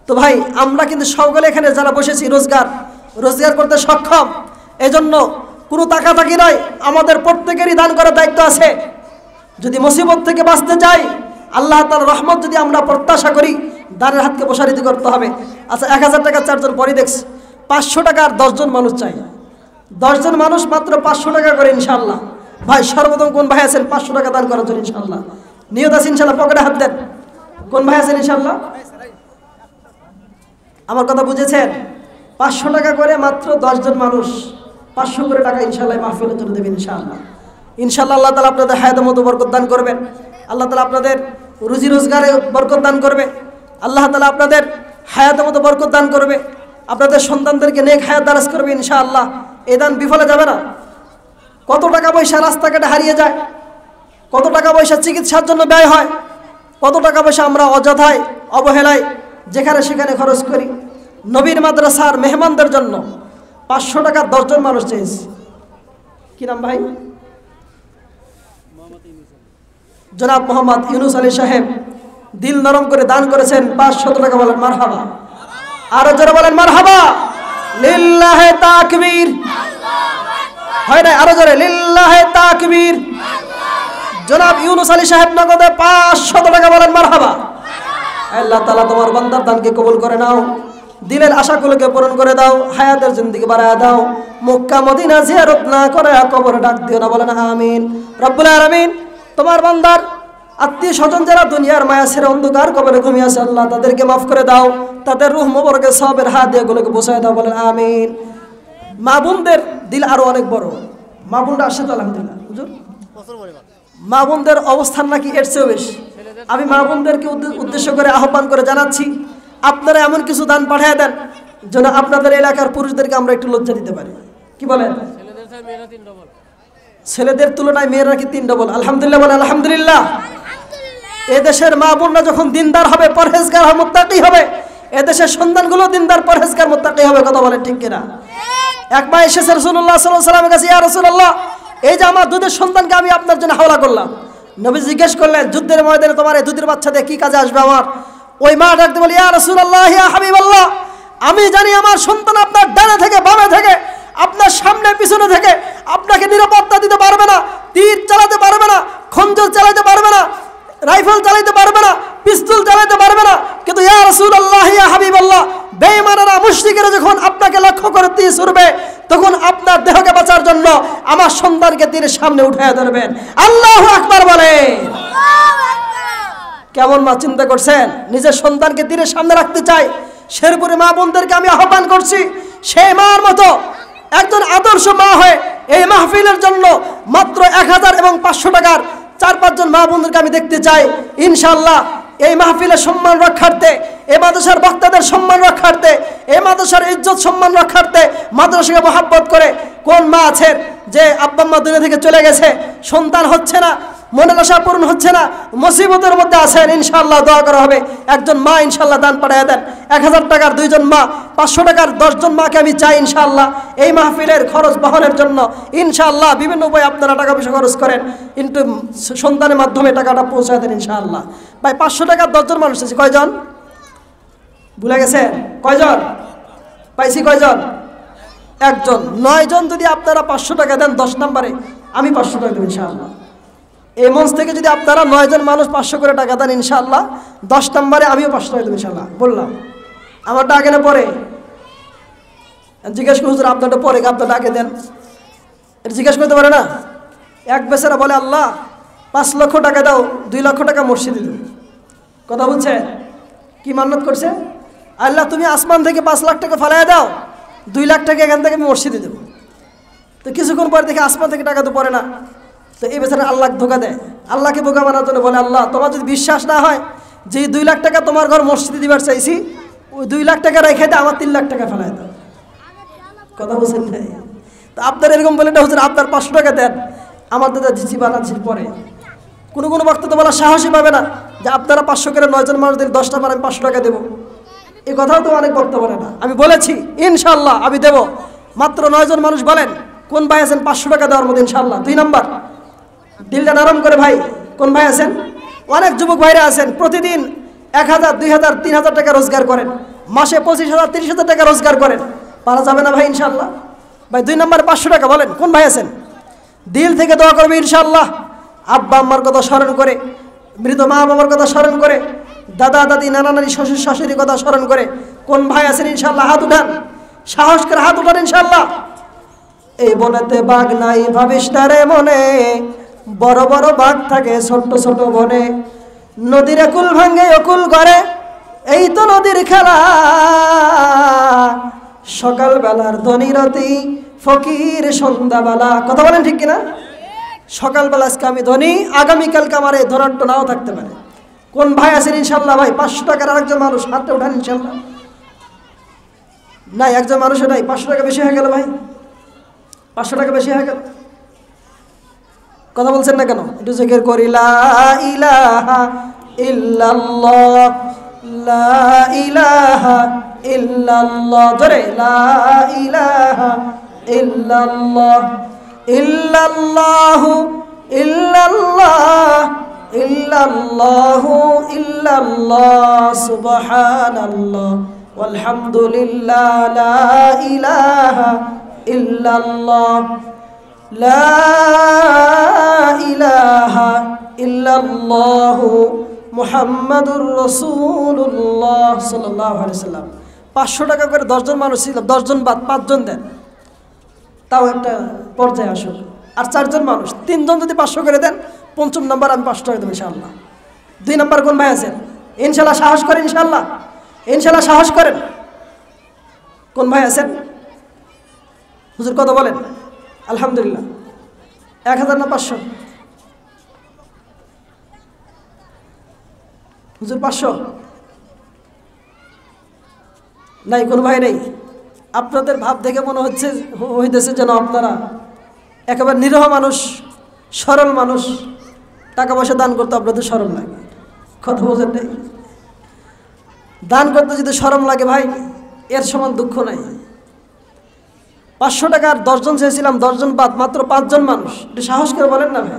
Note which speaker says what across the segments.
Speaker 1: তো ভাই আমরা কিন্তু সকলে এখানে যারা বসেছি রোজগার করতে সক্ষম, এজন্য কোনো তাকাতাকি নয়, আমাদের প্রত্যেকেরই দান করার দায়িত্ব আছে। যদি মুসিবত থেকে বাঁচতে চাই, আল্লাহ তাআলার রহমত যদি আমরা প্রত্যাশা করি, দানের হাতকে প্রসারিত করতে হবে। আচ্ছা 1000 টাকা 4 জন পরে দেখছি, 500 টাকার 10 জন মানুষ চাই, 10 জন মানুষ মাত্র 500 টাকা করে ইনশাআল্লাহ। ভাই সর্বপ্রথম কোন ভাই আছেন 500 টাকা দান করার জন্য ইনশাআল্লাহ? নিয়ত আছে ইনশাআল্লাহ, পকেটে হাত দেন। কোন ভাই আছেন ইনশাআল্লাহ? আমার কথা বুঝেছেন? 500 টাকা করে মাত্র 10 জন মানুষ 500 করে টাকা ইনশাআল্লাহ মাহফিলের জন্য দেবেন ইনশাআল্লাহ। ইনশাআল্লাহ আল্লাহ তাআলা আপনাদের হায়াতের মধ্যে বরকত দান করবেন, আল্লাহ তাআলা আপনাদের রুজি রোজগারে বরকত দান করবে, আল্লাহ তাআলা আপনাদের হায়াতের মধ্যে বরকত দান করবে, আপনাদের সন্তানদেরকে নেক হায়াত দারাজ করবে ইনশাআল্লাহ। এই দান বিফলে যাবে না। কত টাকা পয়সা রাস্তাঘাটে হারিয়ে যায়, কত টাকা পয়সা চিকিৎসার জন্য ব্যয় হয়, কত টাকা পয়সা আমরা অযথায় অবহেলায় যেখানে সেখানে খরচ করি। নবীর মাদ্রাসার মেহমানদের জন্য 500 টাকা 10 জন মানুষ চেয়েছি। কি নাম ভাই? জনাব মোহাম্মদ ইউনুস আলী সাহেব দিল নরম করে দান করেছেন 500 টাকা। বলেন মারহাবা, আরো জোরে বলেন মারহাবা। লিল্লাহে তাকবীর, হয় না? আরো জোরে লিল্লাহে তাকবীর। জনাব ইউনুস আলী সাহেব নগদে 500 টাকা। বলেন মারহাবা। আল্লাহ তাআলা তোমার বান্দার দানকে কবুল করে নাও, দিলের আশাগুলোকে পূরণ করে দাও, হায়াতের জিন্দেগি বাড়ায় দাও, মক্কা মদিনা জিয়ারত না করে কবরে ডাক দিও না। বলেন আমিন। রব্বুল আলামিন তোমার বান্দার আত্মীয় স্বজন যারা দুনিয়ার মায়া ছেড়ে অন্ধকার কবরে ঘুমিয়ে আছে, আল্লাহ তাদেরকে মাফ করে দাও, তাদের রূহ মোবারকে সবের হাত দিয়ে গুলোকে বসায় দাও। বলেন আমিন। মা বোনদের দিল আরো অনেক বড়, মা বোনরা আসে তো আলহামদুলিল্লাহ। হুজুর মা বোনদের অবস্থান নাকি এর চেয়েও বেশি। আমি মা বোনদেরকে উদ্দেশ্য করে আহ্বান করে জানাচ্ছি, আপনারা এমন কিছু দান পাঠিয়ে দেন যেন আপনাদের এলাকার পুরুষদেরকে আমরা একটু লজ্জা দিতে পারি। কি বলেন? ছেলেদের তুলনায় মেয়েরা কি 3 ডবল? আলহামদুলিল্লাহ বলেন আলহামদুলিল্লাহ। এদেশের মা বোনরা যখন দিনদার হবে, পরহেজগার হবে, মুত্তাকি হবে, এদেশের সন্তানগুলো দিনদার পরহেজগার মুত্তাকি হবে। কথা বলেন ঠিক কিনা? এক মা এসেছে রাসূলুল্লাহ সাল্লাল্লাহু আলাইহি ওয়াসাল্লামের কাছে, ইয়া রাসূলুল্লাহ, এই যে আমার দুধের সন্তানকে আমি আপনার জন্য হাওলা করলাম। নবী জিজ্ঞেস করলেন, যুদ্ধের ময়দানে তোমার এই দুধের বাচ্চা দিয়ে কি কাজে আসবে আমার? ওই মা ডাকতে বলে, ইয়া রাসূলুল্লাহ, ইয়া হাবিবাল্লাহ, আমি জানি আমার সন্তান আপনার ডানে থেকে বামে থেকে, আপনার সামনে পিছনে থেকে আপনাকে নিরাপত্তা দিতে পারবে না, তীর চালাতে পারবে না, খঞ্জর চালাতে পারবে না, রাইফেল চালাতে পারবে না, পিস্তল চালাতে পারবে না। কিন্তু ইয়া রাসূলুল্লাহ, ইয়া হাবিবাল্লাহ, বেঈমানরা মুশরিকরা যখন আপনাকে লক্ষ্য করে তীর ছুড়বে, তখন আপনার দেহকে বাঁচার জন্য আমার সন্তানকে তীরের সামনে উঠায় ধরবেন। আল্লাহু আকবার বলেন। কেমন মা চিন্তা করছেন? নিজের সন্তানকে তীরের সামনে রাখতে চাই। শেরপুরে মা বোনদেরকে আমি আহ্বান করছি, সেই মার মতো একজন আদর্শ মা হয়ে এই মাহফিলের জন্য মাত্র 1000 এবং 500 টাকার 4-5 জন মা বোনদেরকে আমি দেখতে চাই ইনশাআল্লাহ। এই মাহফিলের সম্মান রক্ষার্থে, এই মাদ্রাসার বক্তাদের সম্মান রক্ষার্থে, এই মাদ্রাসার ইজ্জত সম্মান রক্ষার্থে, মাদ্রাসাকে মহব্বত করে কোন মা আছেন যে আব্বা আম্মা দুনিয়া থেকে চলে গেছে, সন্তান হচ্ছে না, মনের আশা পূরণ হচ্ছে না, মুসিবতের মধ্যে আছেন, ইনশাআল্লাহ দোয়া করা হবে। একজন মা ইনশাআল্লাহ দান পাঠিয়ে দেন। 1000 টাকার 2 জন মা, 500 টাকার 10 জন মাকে আমি চাই ইনশাআল্লাহ এই মাহফিলের খরচ বহনের জন্য। ইনশাআল্লাহ বিভিন্ন উপায়ে আপনারা টাকা পয়সা খরচ করেন, কিন্তু সন্তানের মাধ্যমে টাকাটা পৌঁছায় দেন ইনশাআল্লাহ। ভাই 500 টাকার 10 জন মানুষ আছে, কয়জন? ভুলে গেছেন? কয়জন পাইছি? কয়জন? 1 জন। 9 জন যদি আপনারা 500 টাকা দেন 10 নম্বরে, আমি 500 টাকা দেব ইনশাআল্লাহ। এই মঞ্চ থেকে যদি আপনারা 9 জন মানুষ 500 করে টাকা দেন ইনশাআল্লাহ, 10 নম্বরে আমিও 500 টাকা দেব ইনশাআল্লাহ। বললাম আমারটা আগে না পরে? জিজ্ঞেস হুজুর আপনারটা পরে, আপনারটা আগে দেন, এটা জিজ্ঞেস করতে পারে না? এক বেচারা বলে, আল্লাহ 5 লক্ষ টাকা দাও, 2 লক্ষ টাকা মসজিদে দেব। কথা বলছে? কি মান্নত করছে? আল্লাহ তুমি আসমান থেকে 5 লাখ টাকা ফালাইয়া দাও, 2 লাখ টাকা এখান থেকে আমি মসজিদে দেবো। তো কিছুক্ষণ পরে দেখে আসমান থেকে টাকা তো পড়ে না। তো এই বেচারা আল্লাহ ধোকা দেয়। আল্লাহকে বোকা বানার জন্য বলে, আল্লাহ তোমার যদি বিশ্বাস না হয় যে 2 লাখ টাকা তোমার ঘর মসজিদে দিবার চাইছি, ওই 2 লাখ টাকা রেখে দেয়, আমার 3 লাখ টাকা ফেলায় দাও। কথা বলছেন নাই? তো আপনার এরকম বলে না হুজুর আপনার 500 টাকা দেন, আমার দাদা জিসি বানাচ্ছি পরে। কোনো বক্তা তো বলা সাহসী পাবে না যে আপনারা 500 করে 9 জন মানুষ দিলে 10টা বার আমি 500 টাকা দেবো। এই কথাও তো অনেক বক্তা বলে না। আমি বলেছি ইনশাআল্লাহ আমি দেব। মাত্র 9 জন মানুষ বলেন কোন ভাই আছেন 500 টাকা দেওয়ার মতো ইনশাআল্লাহ? 2 নম্বর দিলটা নরম করে ভাই, কোন ভাই আছেন? অনেক যুবক ভাইরা আছেন, প্রতিদিন 1000, 2000, 3000 টাকা রোজগার করেন, মাসে 25,000, 30,000 টাকা রোজগার করেন, পারা যাবে না ভাই ইনশাআল্লাহ? ভাই 2 নম্বরে 500 টাকা বলেন, কোন ভাই আছেন দিল থেকে দোয়া করবে ইনশাআল্লাহ? আব্বা আম্মার কথা স্মরণ করে, মৃত মা বাবার কথা স্মরণ করে, দাদা দাদি নানা নানি শ্বশুর শাশুড়ির কথা স্মরণ করে, কোন ভাই আছেন ইনশাআল্লাহ? হাত উঠান, সাহস করে হাত উঠান ইনশাআল্লাহ। এই বনেতে বাঘ নাই ভাবিস না রে মনে, বড় বড় বাঘ থাকে ছোট্ট ছোট বনে, নদীর কুল ভাঙ্গে অকুল করে, এই তো নদীর খেলা, সকাল বেলার ধনীরতি ফকির সন্ধ্যাবেলা। কথা বলেন ঠিক কিনা? সকালবেলা আজকে আমি ধনী, আগামীকালকে আমার এই ধনাট্য নাও থাকতে পারে। কোন ভাই আছেন ইনশাল্লাহ? ভাই 500 টাকার আরেকজন মানুষ হাতটা উঠান ইনশাল্লাহ। নাই, একজন মানুষও নাই। 500 টাকা বেশি হয়ে গেল ভাই, 500 টাকা বেশি হয়ে গেল। কথা বলছেন না কেন? একটু জিকির করি, লা ইলাহা ইল্লাল্লাহ, লা ইলাহা ইল্লাল্লাহ, ধরে লা ইলাহা ইল্লাল্লাহ, ইল্লাল্লাহু ইল্লাল্লাহ, ইল্লাল্লাহু ইল্লাল্লাহ, সুবহানাল্লাহ ওয়ালহামদুলিল্লাহ, লা ইলাহা ইল্লাল্লাহ, লা ইলাহা ইল্লাল্লাহু মুহাম্মাদুর রাসূলুল্লাহ সাল্লাল্লাহু আলাইহি সাল্লাম। 500 টাকা করে 10 জন মানুষ ছিল, 10 জন বাদ 5 জন দেন, তাও একটা পর্যায়ে আসুক। আর 4 জন মানুষ, 3 জন যদি 500 করে দেন, 5ম নাম্বার আমি 500 টাকা দেবো ইনশাআল্লাহ। 2 নাম্বার কোন ভাই আছেন? ইনশাআল্লাহ সাহস করেন, ইনশাআল্লাহ, ইনশাআল্লাহ সাহস করেন। কোন ভাই আছেন? হুজুর কত বলেন? আলহামদুলিল্লাহ। 1000 না 500? হুজুর 500? নাই, কোন ভাই নেই? আপনাদের ভাব দেখে মনে হইতেছে যেন আপনারা একেবারে নিরহ মানুষ, সরল মানুষ, টাকা পয়সা দান করতে আপনাদের শরম লাগে। কথা বোঝেন নাই? দান করতে যদি শরম লাগে ভাই, এর সমান দুঃখ নাই। 500 টাকার 10 জন চেয়েছিলাম, 10 জন বাদ মাত্র 5 জন মানুষ। একটু সাহস করে বলেন না ভাই,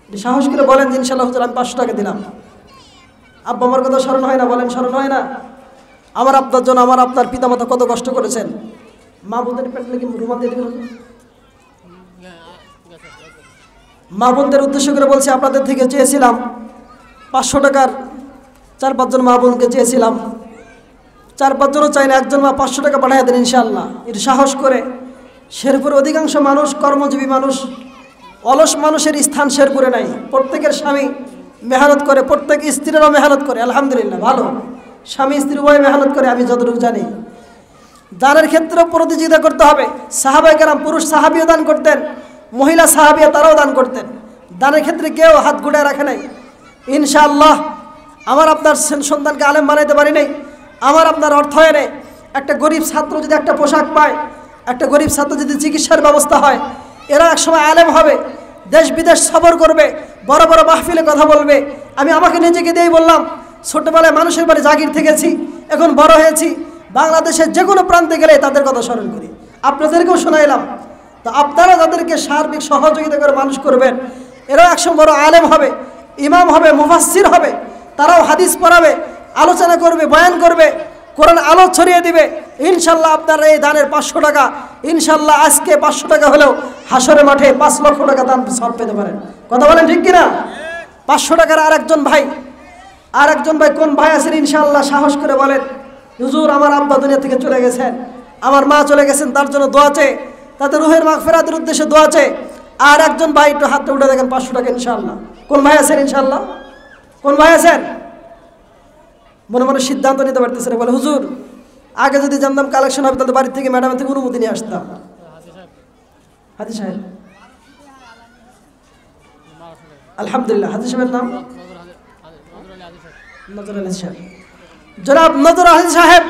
Speaker 1: একটু সাহস করে বলেন যে ইনশাআল্লাহ হুজুর আমি 500 টাকা দিলাম। আব্বা আমার কথা স্মরণ হয় না? বলেন, স্মরণ হয় না? আমার আপনার জন্য আমার আপনার পিতামাতা কত কষ্ট করেছেন। মা বোনদের পেটে কি রুমাল দিয়ে দিবেন? মা বোনদের উদ্দেশ্য করে বলছি, আপনাদের থেকে চেয়েছিলাম 500 টাকার 4-5 জন মা বোনকে চেয়েছিলাম। 4-5 জনও চাইলে একজন মা 500 টাকা পাঠিয়ে দেন ইনশাআল্লাহ। একটু সাহস করে। শেরপুরে অধিকাংশ মানুষ কর্মজীবী মানুষ, অলস মানুষের স্থান শেরপুরে নাই। প্রত্যেকের স্বামী মেহনত করে, প্রত্যেক স্ত্রীরাও মেহনত করে, আলহামদুলিল্লাহ ভালো। স্বামী স্ত্রী উভয় মেহনত করে, আমি যতটুকু জানি। দানের ক্ষেত্রে প্রতিযোগিতা করতে হবে। সাহাবায়ে কেরাম, পুরুষ সাহাবীও দান করতেন, মহিলা সাহাবিয়া তারাও দান করতেন। দানের ক্ষেত্রে কেউ হাত গুটায় রাখে নাই। ইনশাআল্লাহ আমার আপনার সন্তানকে আলেম বানাইতে পারি নাই, আমার আপনার অর্থায়নে একটা গরিব ছাত্র যদি একটা পোশাক পায়, একটা গরিব ছাত্র যদি চিকিৎসার ব্যবস্থা হয়, এরা একসময় আলেম হবে, দেশ বিদেশ সফর করবে, বড় বড় মাহফিলে কথা বলবে। আমি আমাকে নিজেকে দিয়েই বললাম, ছোটবেলায় মানুষের বাড়ি জাগির থেকেছি, এখন বড় হয়েছি, বাংলাদেশের যে কোনো প্রান্তে গেলে তাদের কথা স্মরণ করি। আপনাদেরকেও শোনাইলাম। তো আপনারা যাদেরকে সার্বিক সহযোগিতা করে মানুষ করবেন, এরাও একসময় বড় আলেম হবে, ইমাম হবে, মুফাসসির হবে। তারাও হাদিস পড়াবে, আলোচনা করবে, বয়ান করবে, কোরআন আলো ছড়িয়ে দিবে। ইনশাল্লাহ আপনার এই দানের 500 টাকা, ইনশাল্লাহ আজকে 500 টাকা হলেও হাসরের মাঠে 5 লক্ষ টাকা দান সব পেতে পারেন। কথা বলেন ঠিক কিনা? 500 টাকার আরেকজন ভাই কোন ভাই আছেন ইনশাল্লাহ? সাহস করে বলেন, হুজুর আমার আব্বা দুনিয়া থেকে চলে গেছেন, আমার মা চলে গেছেন, তার জন্য দোয়া চাই, তাদের রুহের মাগফিরাতের উদ্দেশ্যে দোয়া চাই। আর একজন ভাই একটু হাতটা উঠে দেখেন, 500 টাকা ইনশাআল্লাহ। কোন ভাই আছেন ইনশাআল্লাহ? কোন ভাই আছেন? মনে মনে সিদ্ধান্ত নিতে পারতেছেন, বলে হুজুর আগে যদি জানতাম কালেকশন হবে তাহলে বাড়ি থেকে ম্যাডামের থেকে অনুমতি নিয়ে আসতাম। হাজি সাহেব, আলহামদুলিল্লাহ। হাজি সাহেবের নাম নজর আলী সাহেব। জনাব নজর আলী সাহেব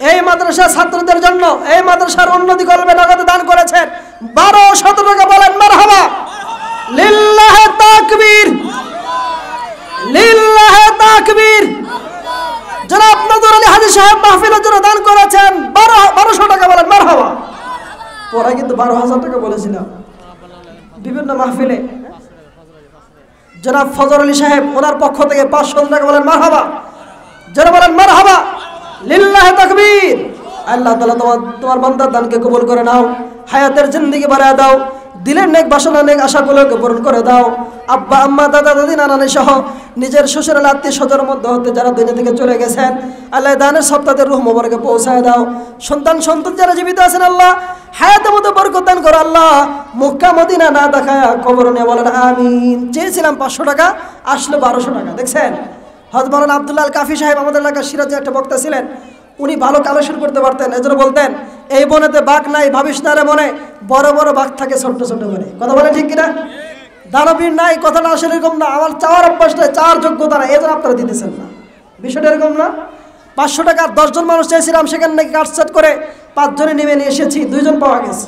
Speaker 1: এই মাদ্রাসার ছাত্রদের জন্য, এই মাদ্রাসার উন্নতি কল্পে নগদে দান করেছেন 12-17 টাকা। বলেন মারহাবা, লিল্লাহে তাকবীর, লিল্লাহে তাকবীর। জনাব নজর আলী হাজী সাহেব মাহফিলের জন্য দান করেছেন 1200 টাকা। বলেন মারহাবা। পরে কিন্তু 12,000 টাকা বলেছিলাম বিভিন্ন মাহফিলে। জনাব ফজর আলী সাহেব, ওনার পক্ষ থেকে 500 টাকা। বলেন মারহাবা। যারা বলেন মারহাবা, লিল্লাহি তাকবীর। আল্লাহ তাআলা তোমার বান্দার দানকে কবুল করে নাও, হায়াতের জিন্দেগি বাড়ায় দাও, দিলের নেক বাসনা নেক আশাগুলোকে পূরণ করে দাও। আব্বা আম্মা দাদা দাদি নানা নানি সহ নিজের শ্বশুরের আত্মীয় স্বজনের মধ্যে হতে যারা দুনিয়া থেকে চলে গেছেন, আল্লাহ দানের সপ্তাহে রূহ মোবারকে পৌঁছায় দাও। সন্তান যারা জীবিত আছেন আল্লাহ হায়াতের মধ্যে বরকত দান করো আল্লাহ। মক্কা মদিনা না দেখায় কবর নিয়ে বলেন আমিন। চেয়েছিলাম 500 টাকা, আসলো 1200 টাকা। দেখছেন, হযরত মাওলানা আব্দুল্লাহ আল কাফি সাহেব আমাদের এলাকার সিরাজে একটা বক্তা ছিলেন, উনি ভালো কালেকশন করতে পারতেন। এজন্য বলতেন, এই বনেতে বাঘ নাই, ভাবিস না রে মনে, বড় বড় বাঘ থাকে ছোট্ট ছোট বনে। কথা বলে ঠিক কিনা? দানবীর নাই, কথাটা আসলে এরকম না। আমার চাওয়ার অভ্যাস নাই, চাওয়ার যোগ্যতা নাই, এজন্য আপনারা দিতেছেন না। বিষয়টা এরকম না। 500 টাকা 10 জন মানুষ চেয়েছিলাম, সেখানে নাকি কাটসাট করে 5 জনে নেমে নিয়ে এসেছি, 2 জন পাওয়া গেছে।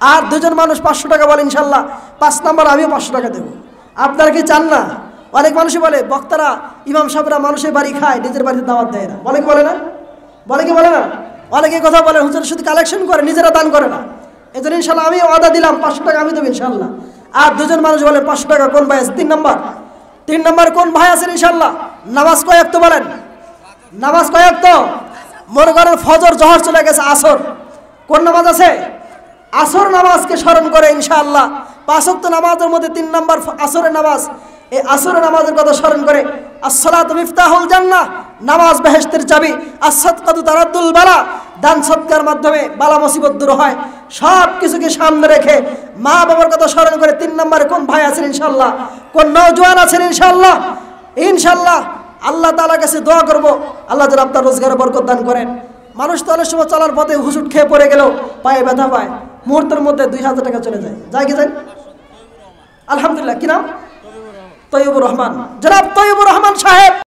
Speaker 1: আর 2 জন মানুষ 500 টাকা বলে, ইনশাল্লাহ 5 নাম্বার আমিও 500 টাকা দেবো। আপনারা কি চান না? অনেক মানুষই বলে, বক্তারা ইমাম সাহেবরা মানুষের বাড়ি খায়, নিজের বাড়িতে দাওয়াত দেয় না। বলে কি বলে না? বলে কি বলে না? অনেকে কথা বলে, হুজুর শুধু কালেকশন করে, নিজেরা দান করে না। এই জন্য ইনশাল্লাহ আমি ওয়াদা দিলাম 500 টাকা আমি দেবো ইনশাল্লাহ। আর 2 জন মানুষ বলেন 500 টাকা কোন ভাই আছে? 3 নাম্বার কোন ভাই আছেন ইনশাল্লাহ? নামাজ কয় ওয়াক্ত বলেন? নামাজ কয় ওয়াক্ত? মনে করেন ফজর জোহর চলে গেছে, আসর কোন নামাজ আছে? আসর নামাজকে স্মরণ করে ইনশাআল্লাহ 5 ওয়াক্ত নামাজের মধ্যে 3 নাম্বার আসরের নামাজ। এই আসরের নামাজের কথা স্মরণ করে, আসসালাতু মিফতাহুল জান্নাহ, নামাজ বেহেশতের চাবি, আস-সাদকাতু তারাদ্দুল বালা, দান সৎকার মাধ্যমে বালা মুসিবত দূর হয়। সব কিছুকে সামনে রেখে মা বাবার কথা স্মরণ করে 3 নম্বরে কোন ভাই আছেন ইনশাআল্লাহ? কোন নওজোয়ান আছেন ইনশাআল্লাহ? ইনশাআল্লাহ আল্লাহ তাআলার কাছে দোয়া করব, আল্লাহ যেন আপনার রোজগারে বরকত দান করেন। মানুষ তো অনেক সময় চলার পথে হুজুট খেয়ে পড়ে গেলেও পায়ে ব্যথা পায়, মুহূর্তের মধ্যে 2000 টাকা চলে যায়। যায় কি যায়? আলহামদুলিল্লাহ। কি নাম? তৈয়বুর রহমান, জনাব তৈয়বুর রহমান সাহেব।